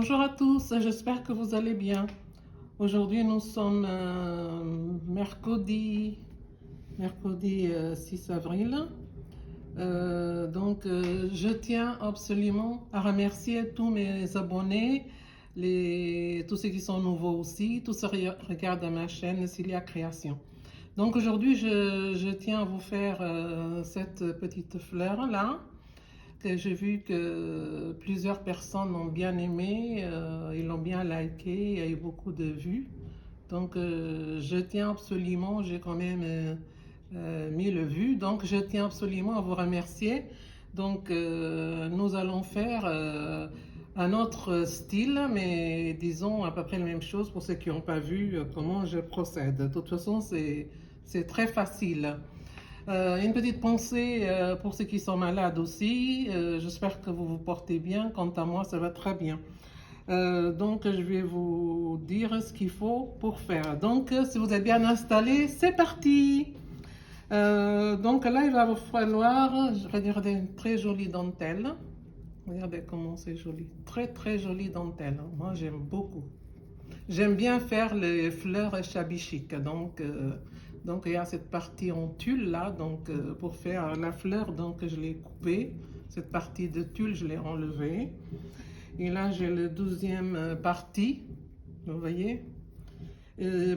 Bonjour à tous, j'espère que vous allez bien. Aujourd'hui, nous sommes mercredi 6 avril. Je tiens absolument à remercier tous mes abonnés, tous ceux qui sont nouveaux aussi, tous ceux qui regardent ma chaîne Cilia Création. Donc aujourd'hui, je tiens à vous faire cette petite fleur-là, que j'ai vu que plusieurs personnes ont bien aimé, ils l'ont bien liké, il y a eu beaucoup de vues. Donc je tiens absolument, j'ai quand même 1000 vues, donc je tiens absolument à vous remercier. Donc nous allons faire un autre style, mais disons à peu près la même chose pour ceux qui n'ont pas vu comment je procède. De toute façon, c'est très facile. Une petite pensée pour ceux qui sont malades aussi. J'espère que vous vous portez bien. Quant à moi, ça va très bien. Donc, je vais vous dire ce qu'il faut pour faire. Donc, si vous êtes bien installés, c'est parti. Donc là, il va vous falloir, je vais dire, des très jolies dentelles. Regardez comment c'est joli. Très, très jolie dentelle. Moi, j'aime beaucoup. J'aime bien faire les fleurs shabby chic. Donc il y a cette partie en tulle là. Donc pour faire la fleur, donc je l'ai coupée. Cette partie de tulle, je l'ai enlevée. Et là, j'ai le 12e partie. Vous voyez?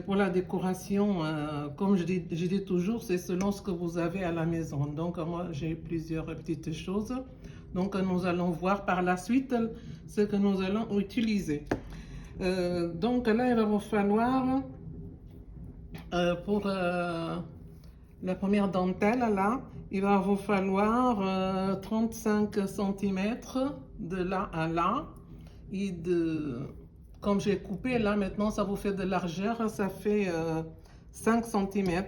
Pour la décoration, comme je dis toujours, c'est selon ce que vous avez à la maison. Donc moi, j'ai plusieurs petites choses. Donc nous allons voir par la suite ce que nous allons utiliser. Donc là, il va vous falloir pour la première dentelle, là, il va vous falloir 35 cm de là à là. Et comme j'ai coupé là, maintenant ça vous fait de largeur, ça fait 5 cm.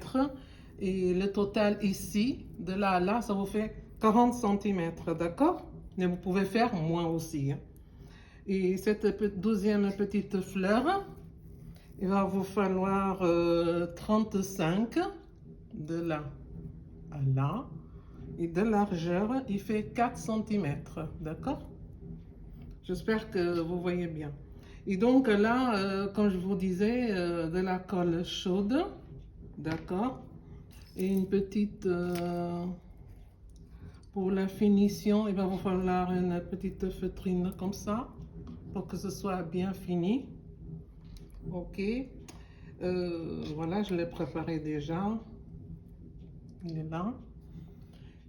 Et le total ici, de là à là, ça vous fait 40 cm, d'accord? Mais vous pouvez faire moins aussi. Et cette 12e petite fleur, il va vous falloir 35 de là à là. Et de largeur, il fait 4 cm. D'accord? J'espère que vous voyez bien. Et donc là, comme je vous disais, de la colle chaude. D'accord? Et une petite... pour la finition, il va vous falloir une petite feutrine comme ça, pour que ce soit bien fini. Ok. Voilà, je l'ai préparé déjà. Il est là.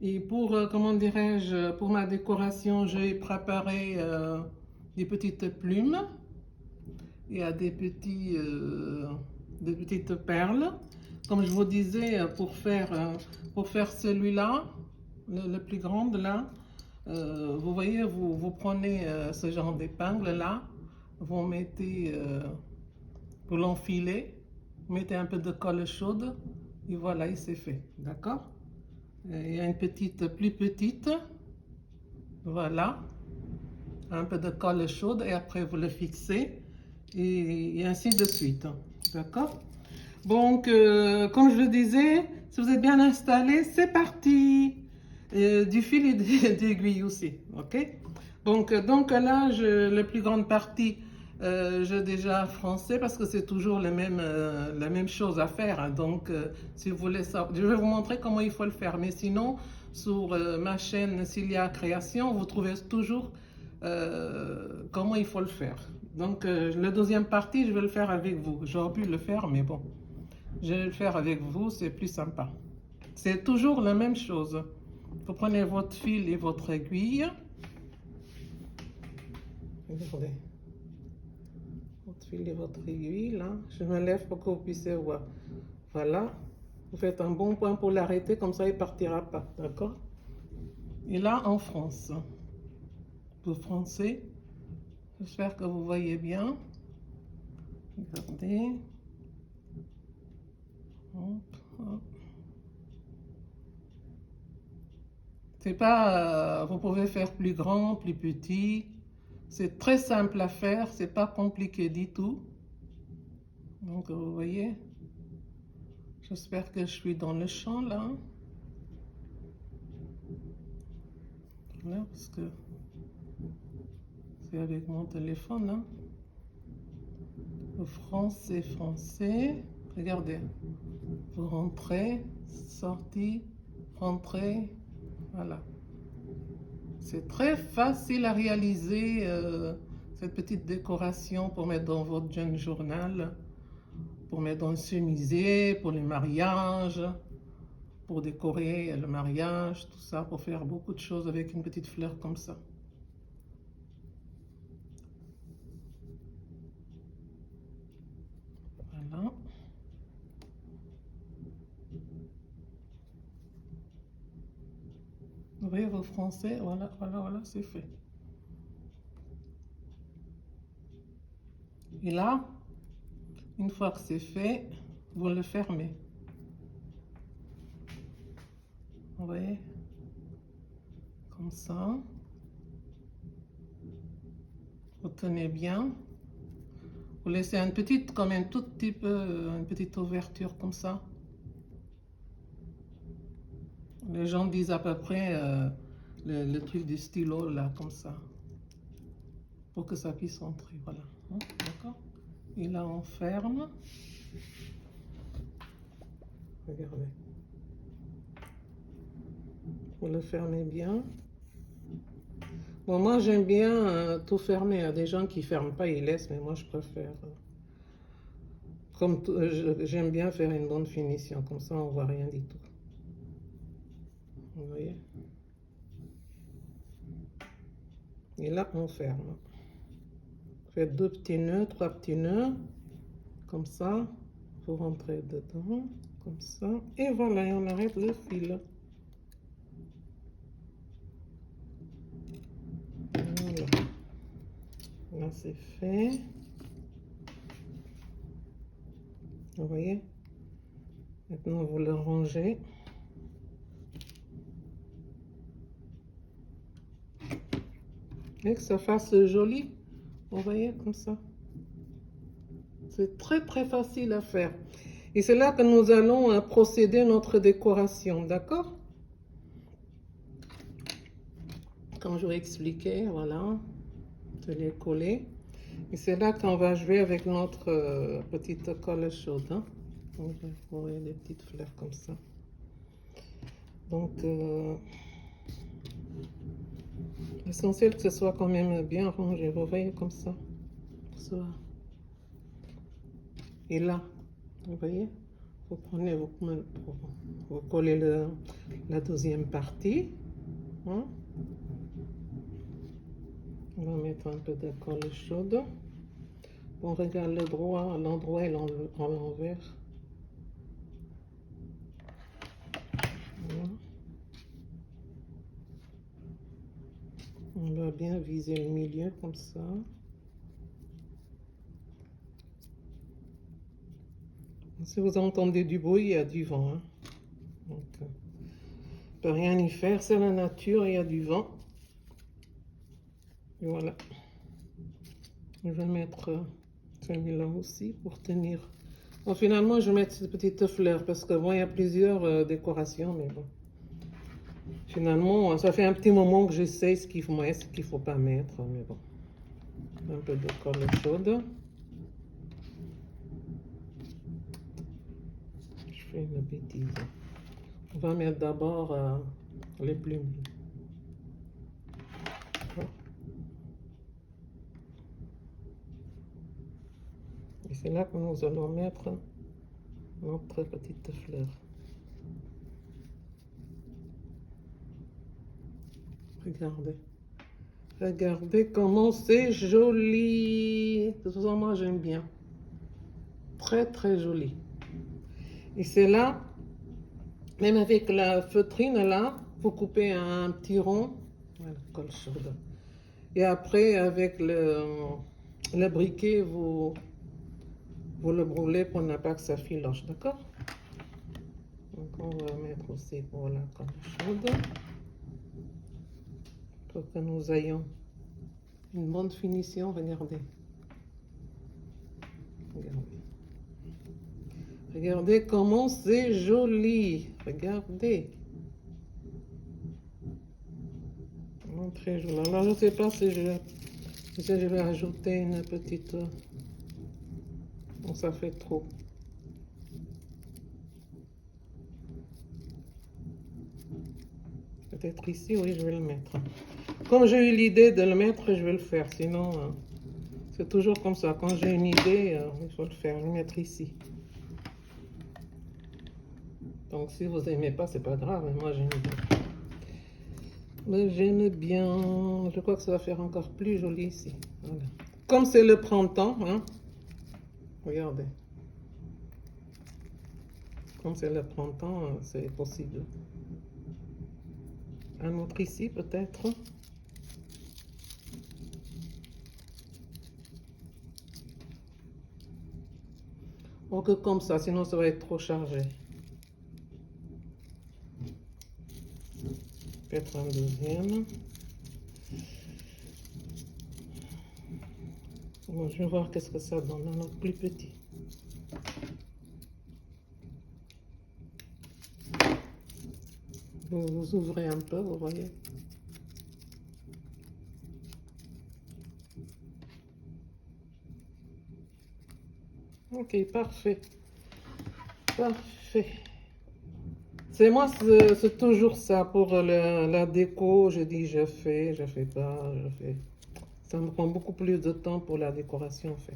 Et pour, comment dirais-je, pour ma décoration, j'ai préparé des petites plumes. Il y a des petites perles. Comme je vous disais, pour faire celui-là, le plus grand là, vous voyez, vous prenez ce genre d'épingle là, vous mettez, vous l'enfilez, vous mettez un peu de colle chaude, et voilà, il s'est fait, d'accord? Il y a une petite, plus petite, voilà, un peu de colle chaude, et après vous le fixez, et ainsi de suite, d'accord? Donc, comme je le disais, si vous êtes bien installé, c'est parti. Du fil et d'aiguille aussi, ok? Donc là, la plus grande partie, j'ai déjà français parce que c'est toujours la même chose à faire. Hein. Donc, si vous voulez ça, je vais vous montrer comment il faut le faire. Mais sinon, sur ma chaîne Cilia Création, vous trouvez toujours comment il faut le faire. Donc, la deuxième partie, je vais le faire avec vous. J'aurais pu le faire, mais bon. Je vais le faire avec vous, c'est plus sympa. C'est toujours la même chose. Vous prenez votre fil et votre aiguille. Regardez. Votre fil et votre aiguille, là. Je me lève pour que vous puissiez voir. Voilà. Vous faites un bon point pour l'arrêter, comme ça il ne partira pas. D'accord? Et là, en France. Vous français. J'espère que vous voyez bien. Regardez. Hop, hop. C'est pas, vous pouvez faire plus grand, plus petit. C'est très simple à faire, c'est pas compliqué du tout. Donc vous voyez, j'espère que je suis dans le champ là. Voilà, parce que fais avec mon téléphone. Hein. Français, français. Regardez. Vous rentrez, sortie, rentrez. Voilà. C'est très facile à réaliser cette petite décoration pour mettre dans votre jeune journal, pour mettre dans le chemisier, pour les mariages, pour décorer le mariage, tout ça, pour faire beaucoup de choses avec une petite fleur comme ça. Voilà. Vous voyez vos français, voilà, voilà, voilà, c'est fait. Et là, une fois que c'est fait, vous le fermez. Vous voyez? Comme ça. Vous tenez bien. Vous laissez une petite, comme un tout petit peu, une petite ouverture comme ça. Les gens disent à peu près le truc du stylo là, comme ça. Pour que ça puisse entrer, voilà. D'accord? Et là, on ferme. Regardez. Vous le fermez bien. Bon, moi, j'aime bien tout fermer. Il y a des gens qui ne ferment pas, ils laissent, mais moi, je préfère. Comme j'aime bien faire une bonne finition, comme ça, on ne voit rien du tout. Vous voyez? Et là, on ferme. Faites 2 petits nœuds, 3 petits nœuds, comme ça. Vous rentrez dedans, comme ça. Et voilà, et on arrête le fil. Voilà. Là, c'est fait. Vous voyez? Maintenant, vous le rangez. Et que ça fasse joli. Vous voyez, comme ça. C'est très, très facile à faire. Et c'est là que nous allons procéder à notre décoration, d'accord? Comme je vous ai expliqué, voilà. Je l'ai collé. Et c'est là qu'on va jouer avec notre petite colle chaude. Hein? Vous voyez des petites fleurs comme ça. Donc, l'essentiel que ce soit quand même bien rangé. Vous voyez comme ça. Et là, vous voyez, vous prenez, vous collez la deuxième partie. Hein? On va mettre un peu de colle chaude. On regarde l'endroit et l'envers. Voilà. On va bien viser le milieu comme ça. Si vous entendez du bruit, il y a du vent. Hein. Donc, on ne peut rien y faire, c'est la nature, il y a du vent. Et voilà. Je vais mettre celui-là aussi pour tenir. Bon, finalement, je vais mettre cette petite fleur parce que bon, il y a plusieurs décorations, mais bon. Finalement, ça fait un petit moment que j'essaie ce qu'il faut mettre, ce qu'il ne faut pas mettre, mais bon. Un peu de colle chaude. Je fais une bêtise. On va mettre d'abord les plumes. Et c'est là que nous allons mettre notre petite fleur. Regardez. Regardez comment c'est joli. De toute façon, moi, j'aime bien. Très, très joli. Et c'est là, même avec la feutrine, là, vous coupez un petit rond. Voilà, colle chaude. Et après, avec le briquet, vous le brûlez pour ne pas que ça filoche, d'accord? Donc, on va mettre aussi pour la colle chaude. Pour que nous ayons une bonne finition, regardez. Regardez. Regardez comment c'est joli. Regardez. Vraiment très joli. Alors, je ne sais pas si je Je vais ajouter une petite... Bon, ça fait trop. Peut-être ici, oui, je vais le mettre. Comme j'ai eu l'idée de le mettre, je vais le faire. Sinon, c'est toujours comme ça. Quand j'ai une idée, il faut le faire. Je vais le mettre ici. Donc, si vous n'aimez pas, c'est pas grave. Mais moi, j'aime bien. Mais j'aime bien. Je crois que ça va faire encore plus joli ici. Voilà. Comme c'est le printemps, hein. Regardez. Comme c'est le printemps, c'est possible. Un autre ici, peut-être. Donc, comme ça, sinon ça va être trop chargé. Peut-être un deuxième. Bon, je vais voir qu'est-ce que ça donne, un autre plus petit. Vous ouvrez un peu, vous voyez. Ok, parfait. Parfait. C'est moi, c'est toujours ça pour la déco. Je dis je fais pas, je fais. Ça me prend beaucoup plus de temps pour la décoration en fait.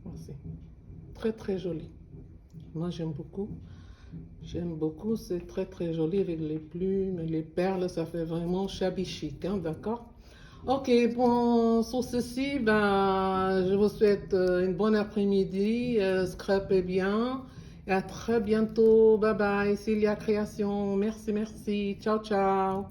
Merci. Très très joli. Moi j'aime beaucoup. J'aime beaucoup, c'est très très joli avec les plumes, les perles, ça fait vraiment shabby chic, hein, d'accord? Ok, bon, sur ceci, ben, je vous souhaite une bonne après-midi, scrapez bien, et à très bientôt, bye bye, Cilia Création, merci, merci, ciao, ciao.